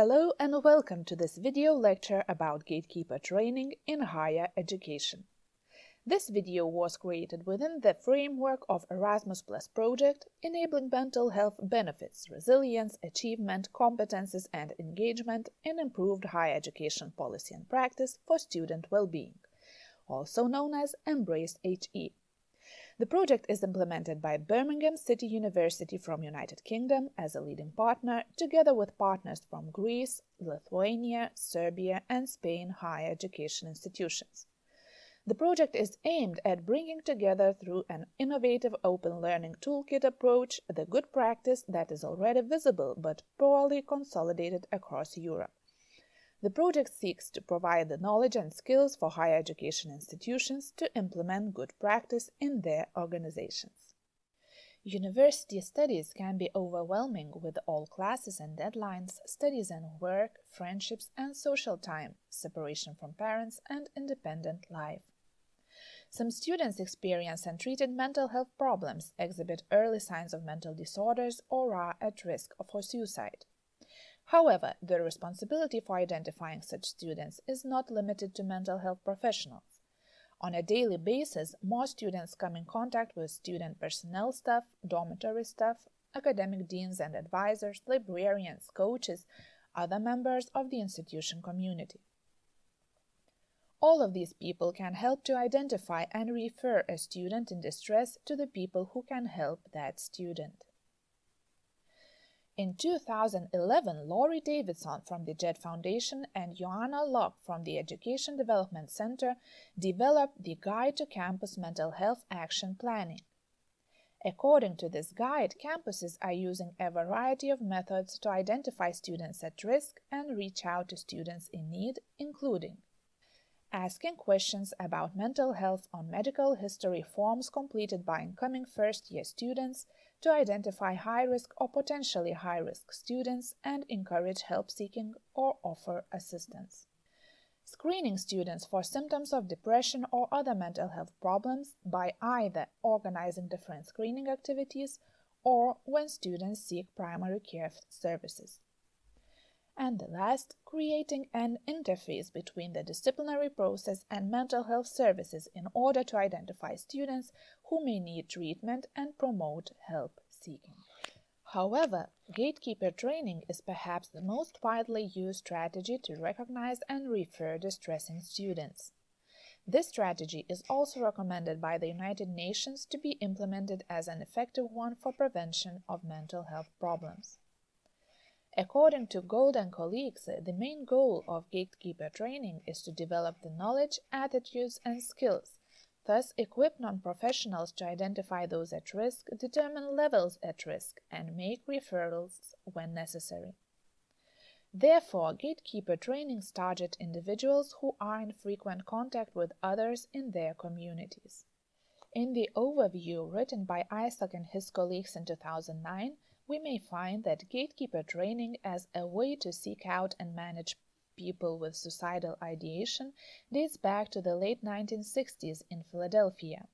Hello and welcome to this video lecture about gatekeeper training in higher education. This video was created within the framework of Erasmus Plus project, enabling mental health benefits, resilience, achievement, competences and engagement in improved higher education policy and practice for student well-being, also known as Embrace HE. The project is implemented by Birmingham City University from United Kingdom as a leading partner, together with partners from Greece, Lithuania, Serbia and Spain higher education institutions. The project is aimed at bringing together through an innovative open learning toolkit approach the good practice that is already visible but poorly consolidated across Europe. The project seeks to provide the knowledge and skills for higher education institutions to implement good practice in their organizations. University studies can be overwhelming with all classes and deadlines, studies and work, friendships and social time, separation from parents and independent life. Some students experience untreated mental health problems, exhibit early signs of mental disorders, or are at risk for suicide. However, the responsibility for identifying such students is not limited to mental health professionals. On a daily basis, more students come in contact with student personnel staff, dormitory staff, academic deans and advisors, librarians, coaches, other members of the institution community. All of these people can help to identify and refer a student in distress to the people who can help that student. In 2011, Laurie Davidson from the JET Foundation and Joanna Locke from the Education Development Center developed the Guide to Campus Mental Health Action Planning. According to this guide, campuses are using a variety of methods to identify students at risk and reach out to students in need, including asking questions about mental health on medical history forms completed by incoming first-year students to identify high-risk or potentially high-risk students and encourage help-seeking or offer assistance. Screening students for symptoms of depression or other mental health problems by either organizing different screening activities or when students seek primary care services. And the last, creating an interface between the disciplinary process and mental health services in order to identify students who may need treatment and promote help seeking. However, gatekeeper training is perhaps the most widely used strategy to recognize and refer distressing students. This strategy is also recommended by the United Nations to be implemented as an effective one for prevention of mental health problems. According to Gold and colleagues, the main goal of gatekeeper training is to develop the knowledge, attitudes and skills, thus equip non-professionals to identify those at risk, determine levels at risk, and make referrals when necessary. Therefore, gatekeeper trainings target individuals who are in frequent contact with others in their communities. In the overview written by Isaac and his colleagues in 2009, we may find that gatekeeper training as a way to seek out and manage people with suicidal ideation dates back to the late 1960s in Philadelphia.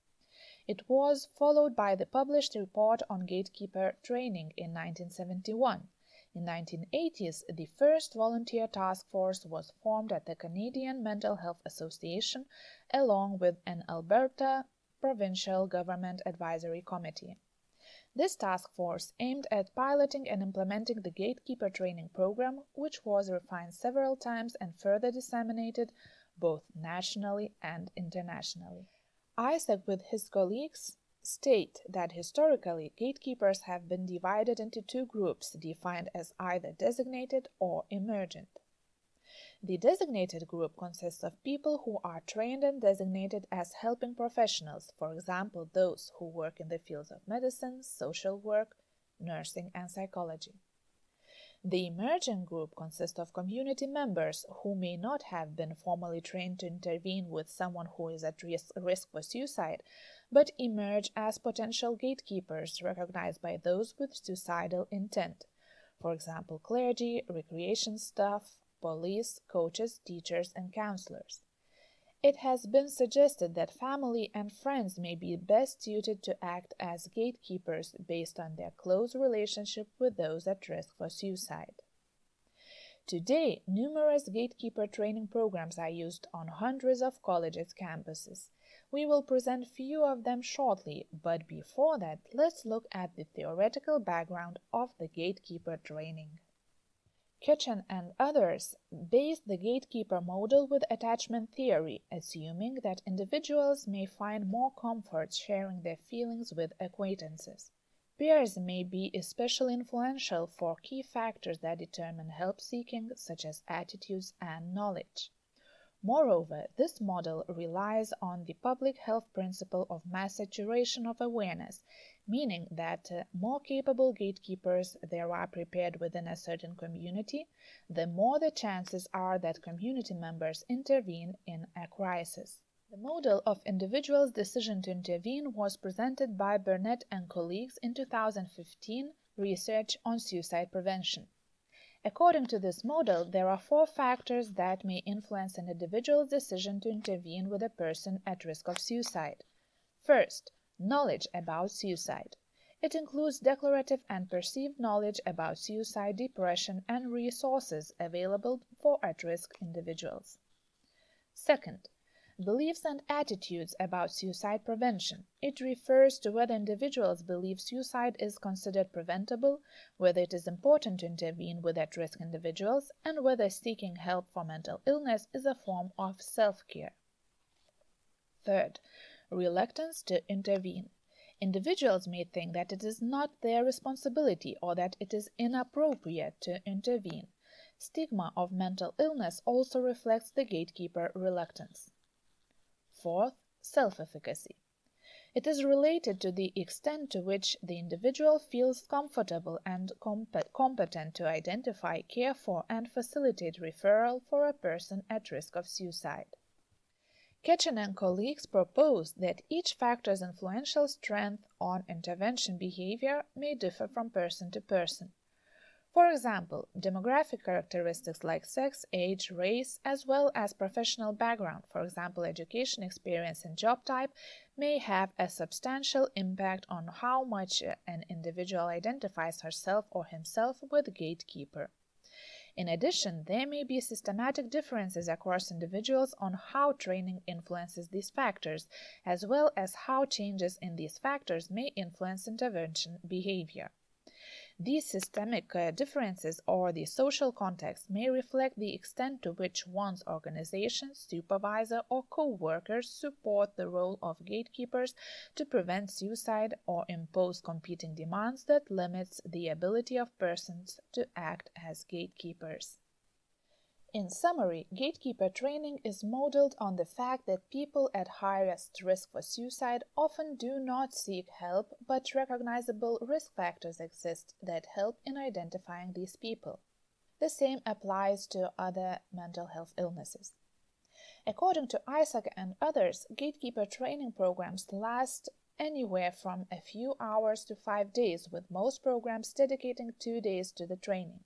It was followed by the published report on gatekeeper training in 1971. In the 1980s, the first volunteer task force was formed at the Canadian Mental Health Association along with an Alberta Provincial Government Advisory Committee. This task force aimed at piloting and implementing the gatekeeper training program, which was refined several times and further disseminated both nationally and internationally. Isaac with his colleagues state that historically gatekeepers have been divided into two groups defined as either designated or emergent. The designated group consists of people who are trained and designated as helping professionals, for example, those who work in the fields of medicine, social work, nursing, and psychology. The emergent group consists of community members who may not have been formally trained to intervene with someone who is at risk for suicide, but emerge as potential gatekeepers recognized by those with suicidal intent, for example, clergy, recreation staff, police, coaches, teachers, and counselors. It has been suggested that family and friends may be best suited to act as gatekeepers based on their close relationship with those at risk for suicide. Today, numerous gatekeeper training programs are used on hundreds of colleges' campuses. We will present few of them shortly, but before that, let's look at the theoretical background of the gatekeeper training. Kitchen and others based the gatekeeper model with attachment theory, assuming that individuals may find more comfort sharing their feelings with acquaintances. Peers may be especially influential for key factors that determine help seeking, such as attitudes and knowledge. Moreover, this model relies on the public health principle of mass saturation of awareness, meaning that more capable gatekeepers there are prepared within a certain community, the more the chances are that community members intervene in a crisis. The model of individuals' decision to intervene was presented by Burnett and colleagues in 2015 research on suicide prevention. According to this model, there are 4 factors that may influence an individual's decision to intervene with a person at risk of suicide. First, knowledge about suicide. It includes declarative and perceived knowledge about suicide, depression, and resources available for at-risk individuals. Second, beliefs and attitudes about suicide prevention. It refers to whether individuals believe suicide is considered preventable, whether it is important to intervene with at-risk individuals, and whether seeking help for mental illness is a form of self-care. Third, reluctance to intervene. Individuals may think that it is not their responsibility or that it is inappropriate to intervene. Stigma of mental illness also reflects the gatekeeper reluctance. Fourth, self-efficacy. It is related to the extent to which the individual feels comfortable and competent to identify, care for, and facilitate referral for a person at risk of suicide. Ketchen and colleagues propose that each factor's influential strength on intervention behavior may differ from person to person. For example, demographic characteristics like sex, age, race, as well as professional background, for example, education, experience, and job type, may have a substantial impact on how much an individual identifies herself or himself with gatekeeper. In addition, there may be systematic differences across individuals on how training influences these factors, as well as how changes in these factors may influence intervention behavior. These systemic differences or the social context may reflect the extent to which one's organization, supervisor, or co-workers support the role of gatekeepers to prevent suicide or impose competing demands that limits the ability of persons to act as gatekeepers. In summary, gatekeeper training is modeled on the fact that people at highest risk for suicide often do not seek help, but recognizable risk factors exist that help in identifying these people. The same applies to other mental health illnesses. According to Isaac and others, gatekeeper training programs last anywhere from a few hours to 5 days, with most programs dedicating 2 days to the training.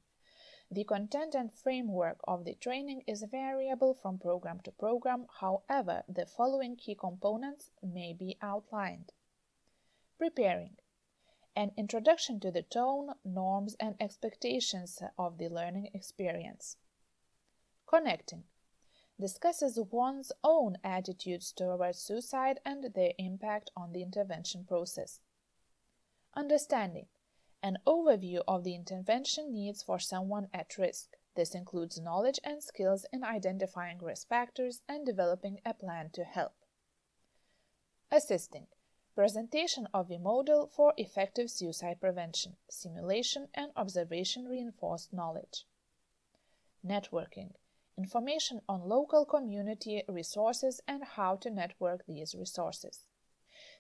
The content and framework of the training is variable from program to program, however, the following key components may be outlined. Preparing. An introduction to the tone, norms, and expectations of the learning experience. Connecting. Discusses one's own attitudes towards suicide and their impact on the intervention process. Understanding. An overview of the intervention needs for someone at risk. This includes knowledge and skills in identifying risk factors and developing a plan to help. Assisting. Presentation of a model for effective suicide prevention. Simulation and observation reinforced knowledge. Networking. Information on local community resources and how to network these resources.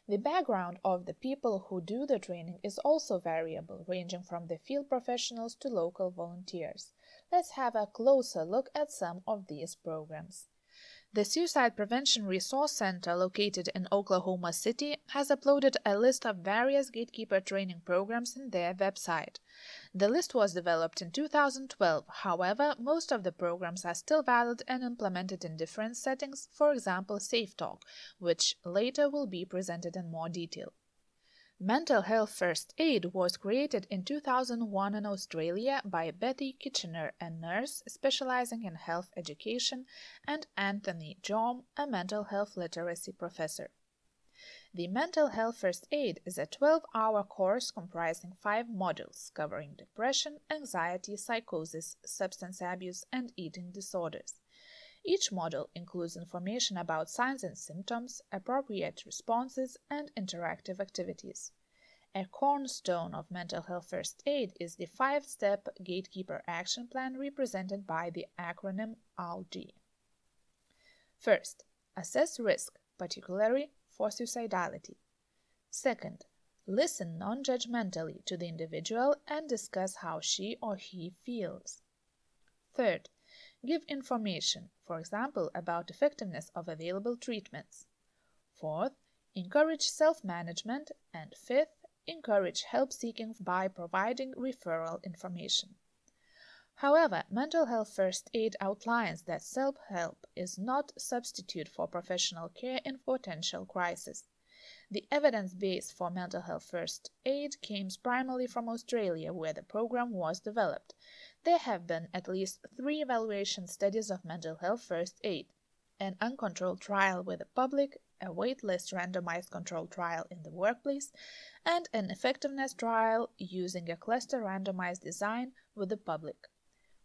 The background of the people who do the training is also variable, ranging from the field professionals to local volunteers. Let's have a closer look at some of these programs. The Suicide Prevention Resource Center, located in Oklahoma City, has uploaded a list of various gatekeeper training programs in their website. The list was developed in 2012, however, most of the programs are still valid and implemented in different settings, for example, SafeTalk, which later will be presented in more detail. Mental health first aid was created in 2001 in Australia by Betty Kitchener, a nurse specializing in health education, and Anthony Jom, a mental health literacy professor. The Mental Health First Aid is a 12-hour course comprising 5 modules covering depression, anxiety, psychosis, substance abuse, and eating disorders. Each module includes information about signs and symptoms, appropriate responses, and interactive activities. A cornerstone of mental health first aid is the 5-step Gatekeeper Action Plan represented by the acronym ALG. First, assess risk, particularly for suicidality. Second, listen non-judgmentally to the individual and discuss how she or he feels. Third, give information, for example, about effectiveness of available treatments. Fourth, encourage self-management. And fifth, encourage help-seeking by providing referral information. However, mental health first aid outlines that self-help is not a substitute for professional care in potential crisis. The evidence base for mental health first aid came primarily from Australia, where the program was developed. There have been at least 3 evaluation studies of mental health first aid: an uncontrolled trial with the public, a wait-list randomized controlled trial in the workplace, and an effectiveness trial using a cluster randomized design with the public.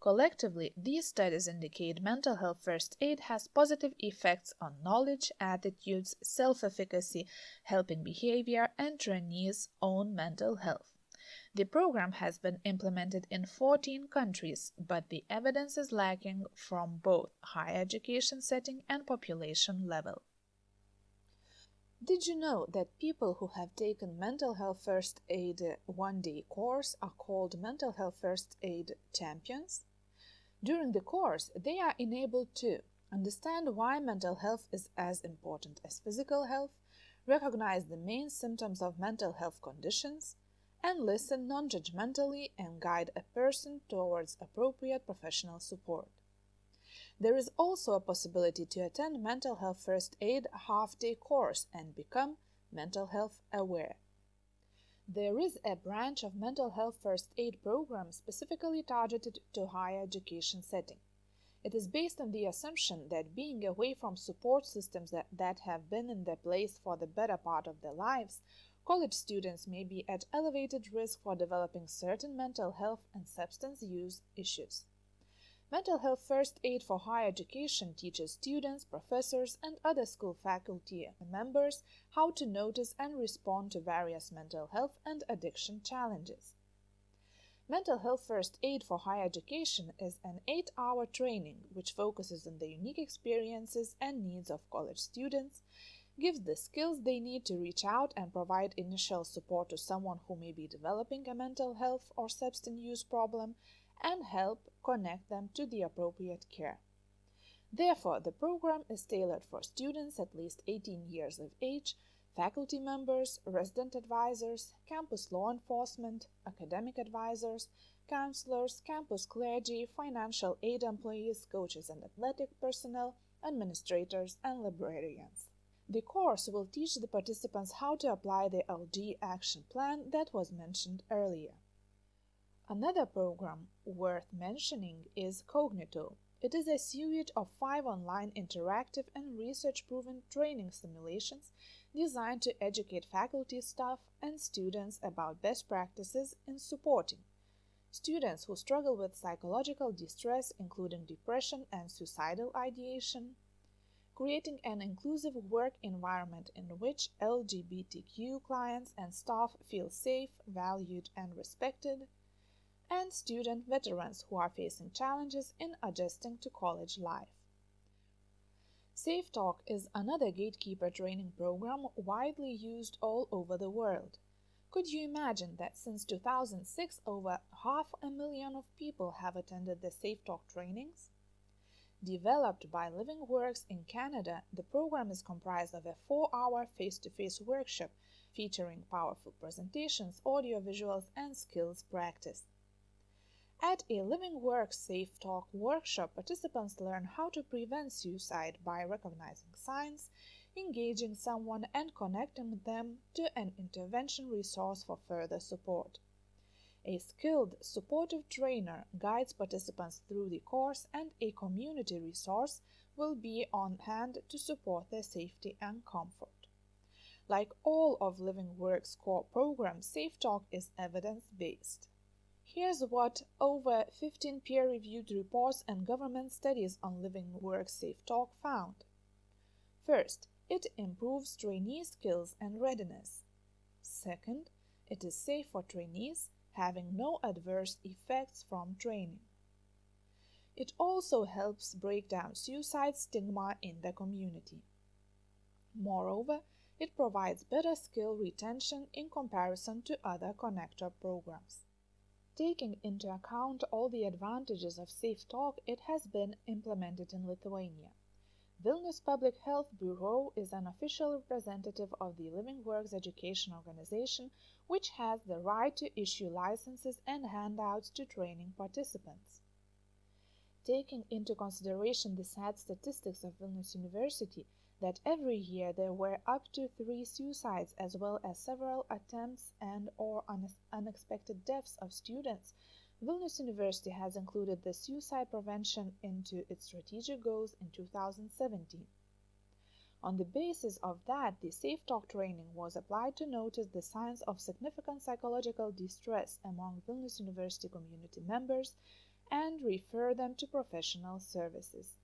Collectively, these studies indicate mental health first aid has positive effects on knowledge, attitudes, self-efficacy, helping behavior, and trainees' own mental health. The program has been implemented in 14 countries, but the evidence is lacking from both higher education setting and population level. Did you know that people who have taken mental health first aid one-day course are called mental health first aid champions? During the course, they are enabled to understand why mental health is as important as physical health, recognize the main symptoms of mental health conditions, and listen non-judgmentally and guide a person towards appropriate professional support. There is also a possibility to attend mental health first aid half-day course and become mental health aware. There is a branch of mental health first aid program specifically targeted to higher education setting. It is based on the assumption that being away from support systems that have been in their place for the better part of their lives, college students may be at elevated risk for developing certain mental health and substance use issues. Mental health first aid for higher education teaches students, professors, and other school faculty members how to notice and respond to various mental health and addiction challenges. Mental health first aid for higher education is an 8-hour training which focuses on the unique experiences and needs of college students, gives the skills they need to reach out and provide initial support to someone who may be developing a mental health or substance use problem, and help connect them to the appropriate care. Therefore, the program is tailored for students at least 18 years of age, faculty members, resident advisors, campus law enforcement, academic advisors, counselors, campus clergy, financial aid employees, coaches and athletic personnel, administrators, and librarians. The course will teach the participants how to apply the LG action plan that was mentioned earlier. Another program worth mentioning is Cognito. It is a suite of 5 online interactive and research-proven training simulations designed to educate faculty, staff, and students about best practices in supporting students who struggle with psychological distress, including depression and suicidal ideation, creating an inclusive work environment in which LGBTQ clients and staff feel safe, valued, and respected, and student veterans who are facing challenges in adjusting to college life. Safe Talk is another gatekeeper training program widely used all over the world. Could you imagine that since 2006 over 500,000 of people have attended the Safe Talk trainings? Developed by Living Works in Canada, the program is comprised of a 4-hour face-to-face workshop featuring powerful presentations, audio visuals, and skills practice. At a Living Works Safe Talk workshop, participants learn how to prevent suicide by recognizing signs, engaging someone and connecting them to an intervention resource for further support. A skilled, supportive trainer guides participants through the course, and a community resource will be on hand to support their safety and comfort. Like all of Living Works core programs, Safe Talk is evidence-based. Here's what over 15 peer-reviewed reports and government studies on Living Works Safe Talk found. First, it improves trainee skills and readiness. Second, it is safe for trainees, having no adverse effects from training. It also helps break down suicide stigma in the community. Moreover, it provides better skill retention in comparison to other connector programs. Taking into account all the advantages of Safe Talk, it has been implemented in Lithuania. Vilnius Public Health Bureau is an official representative of the Living Works Education Organization, which has the right to issue licenses and handouts to training participants. Taking into consideration the sad statistics of Vilnius University, that every year there were up to 3 suicides as well as several attempts and/or unexpected deaths of students, Vilnius University has included the suicide prevention into its strategic goals in 2017. On the basis of that, the Safe Talk training was applied to notice the signs of significant psychological distress among Vilnius University community members and refer them to professional services.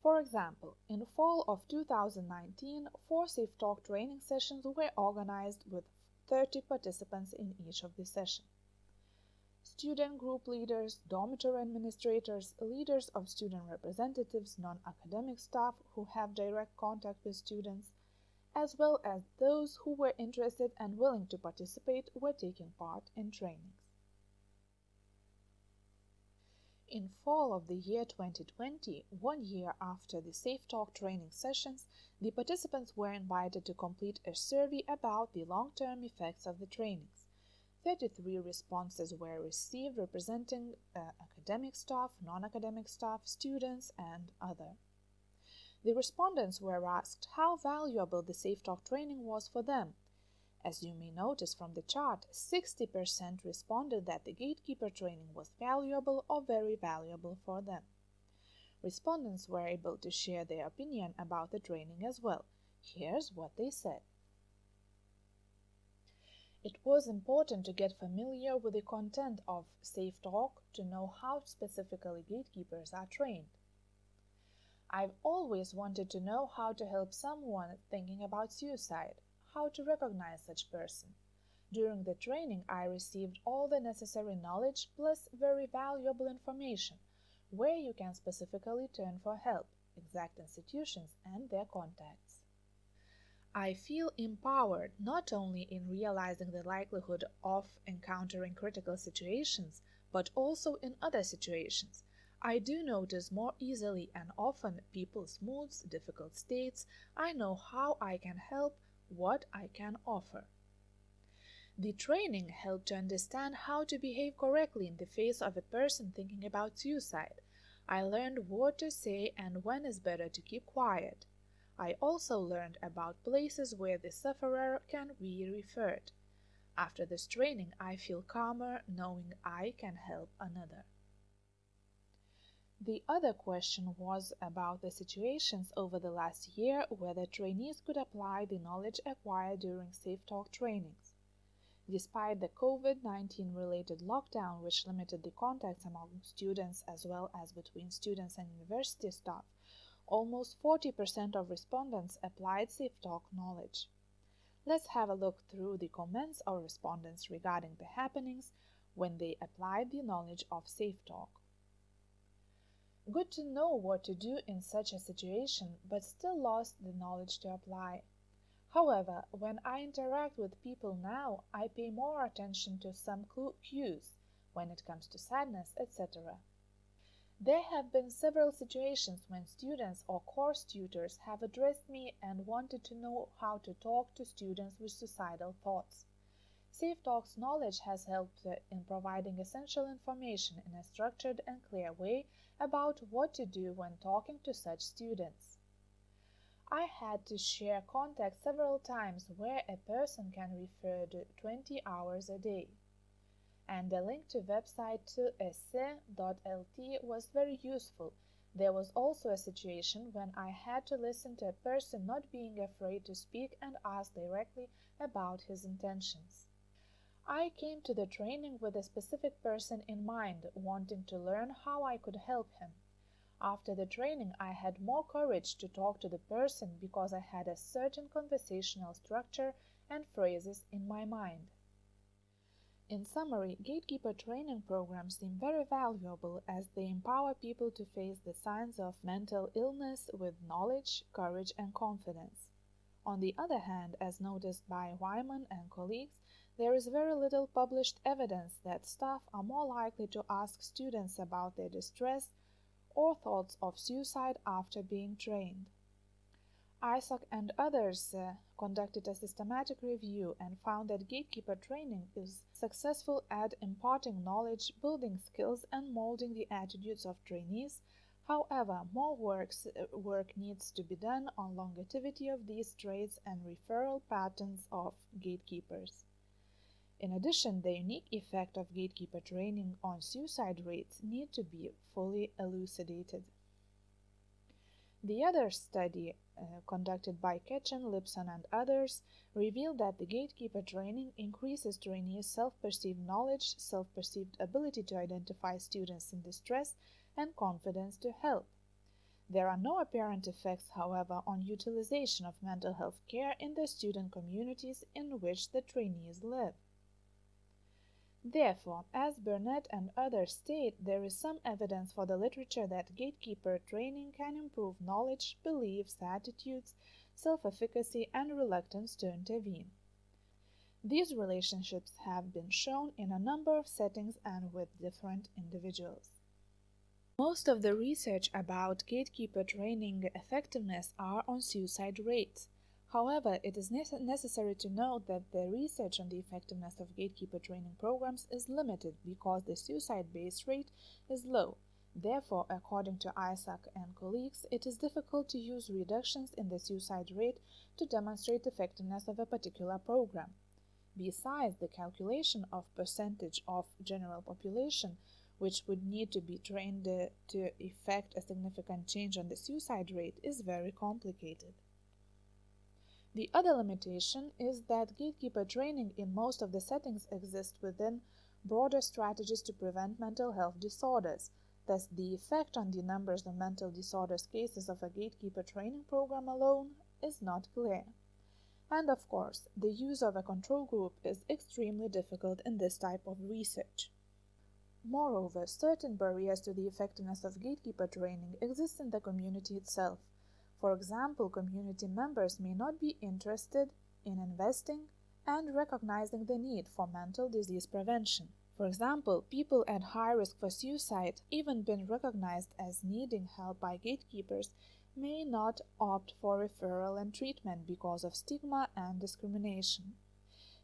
For example, in fall of 2019, 4 Safe Talk training sessions were organized with 30 participants in each of the sessions. Student group leaders, dormitory administrators, leaders of student representatives, non-academic staff who have direct contact with students, as well as those who were interested and willing to participate were taking part in trainings. In fall of the year 2020, 1 year after the Safe Talk training sessions, the participants were invited to complete a survey about the long-term effects of the trainings. 33 responses were received representing academic staff, non-academic staff, students, and other. The respondents were asked how valuable the Safe Talk training was for them. As you may notice from the chart, 60% responded that the gatekeeper training was valuable or very valuable for them. Respondents were able to share their opinion about the training as well. Here's what they said. It was important to get familiar with the content of Safe Talk to know how specifically gatekeepers are trained. I've always wanted to know how to help someone thinking about suicide, how to recognize such person. During the training, I received all the necessary knowledge plus very valuable information, where you can specifically turn for help, exact institutions and their contacts. I feel empowered not only in realizing the likelihood of encountering critical situations, but also in other situations. I do notice more easily and often people's moods, difficult states. I know how I can help, what I can offer. The training helped to understand how to behave correctly in the face of a person thinking about suicide. I learned what to say and when is better to keep quiet. I also learned about places where the sufferer can be referred. After this training, I feel calmer knowing I can help another. The other question was about the situations over the last year where the trainees could apply the knowledge acquired during Safe Talk trainings. Despite the COVID-19 related lockdown, which limited the contacts among students as well as between students and university staff, almost 40% of respondents applied Safe Talk knowledge. Let's have a look through the comments of respondents regarding the happenings when they applied the knowledge of Safe Talk. Good to know what to do in such a situation, but still lost the knowledge to apply. However, when I interact with people now, I pay more attention to some cues when it comes to sadness, etc. There have been several situations when students or course tutors have addressed me and wanted to know how to talk to students with suicidal thoughts. Safe Talk's knowledge has helped in providing essential information in a structured and clear way about what to do when talking to such students. I had to share contact several times where a person can refer to 20 hours a day. And the link to website to esse.lt was very useful. There was also a situation when I had to listen to a person not being afraid to speak and ask directly about his intentions. I came to the training with a specific person in mind, wanting to learn how I could help him. After the training, I had more courage to talk to the person because I had a certain conversational structure and phrases in my mind. In summary, gatekeeper training programs seem very valuable as they empower people to face the signs of mental illness with knowledge, courage, and confidence. On the other hand, as noticed by Wyman and colleagues, there is very little published evidence that staff are more likely to ask students about their distress or thoughts of suicide after being trained. Isaac and others conducted a systematic review and found that gatekeeper training is successful at imparting knowledge, building skills, and molding the attitudes of trainees. However, more work needs to be done on longevity of these traits and referral patterns of gatekeepers. In addition, the unique effect of gatekeeper training on suicide rates need to be fully elucidated. The other study, conducted by Ketchen, Lipson, and others, revealed that the gatekeeper training increases trainees' self-perceived knowledge, self-perceived ability to identify students in distress, and confidence to help. There are no apparent effects, however, on utilization of mental health care in the student communities in which the trainees live. Therefore, as Burnett and others state, there is some evidence for the literature that gatekeeper training can improve knowledge, beliefs, attitudes, self-efficacy, and reluctance to intervene. These relationships have been shown in a number of settings and with different individuals. Most of the research about gatekeeper training effectiveness are on suicide rates. However, it is necessary to note that the research on the effectiveness of gatekeeper training programs is limited because the suicide base rate is low. Therefore, according to Isaac and colleagues, it is difficult to use reductions in the suicide rate to demonstrate effectiveness of a particular program. Besides, the calculation of percentage of general population, which would need to be trained to effect a significant change on the suicide rate, is very complicated. The other limitation is that gatekeeper training in most of the settings exists within broader strategies to prevent mental health disorders. Thus, the effect on the numbers of mental disorders cases of a gatekeeper training program alone is not clear. And of course, the use of a control group is extremely difficult in this type of research. Moreover, certain barriers to the effectiveness of gatekeeper training exist in the community itself. For example, community members may not be interested in investing and recognizing the need for mental disease prevention. For example, people at high risk for suicide, even been recognized as needing help by gatekeepers, may not opt for referral and treatment because of stigma and discrimination.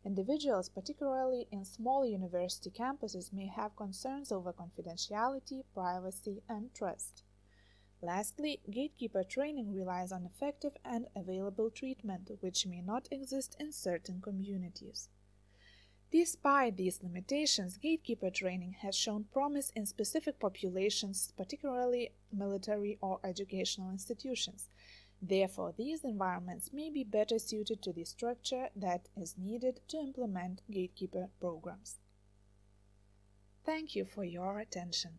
Individuals, particularly in small university campuses, may have concerns over confidentiality, privacy, and trust. Lastly, gatekeeper training relies on effective and available treatment, which may not exist in certain communities. Despite these limitations, gatekeeper training has shown promise in specific populations, particularly military or educational institutions. Therefore, these environments may be better suited to the structure that is needed to implement gatekeeper programs. Thank you for your attention.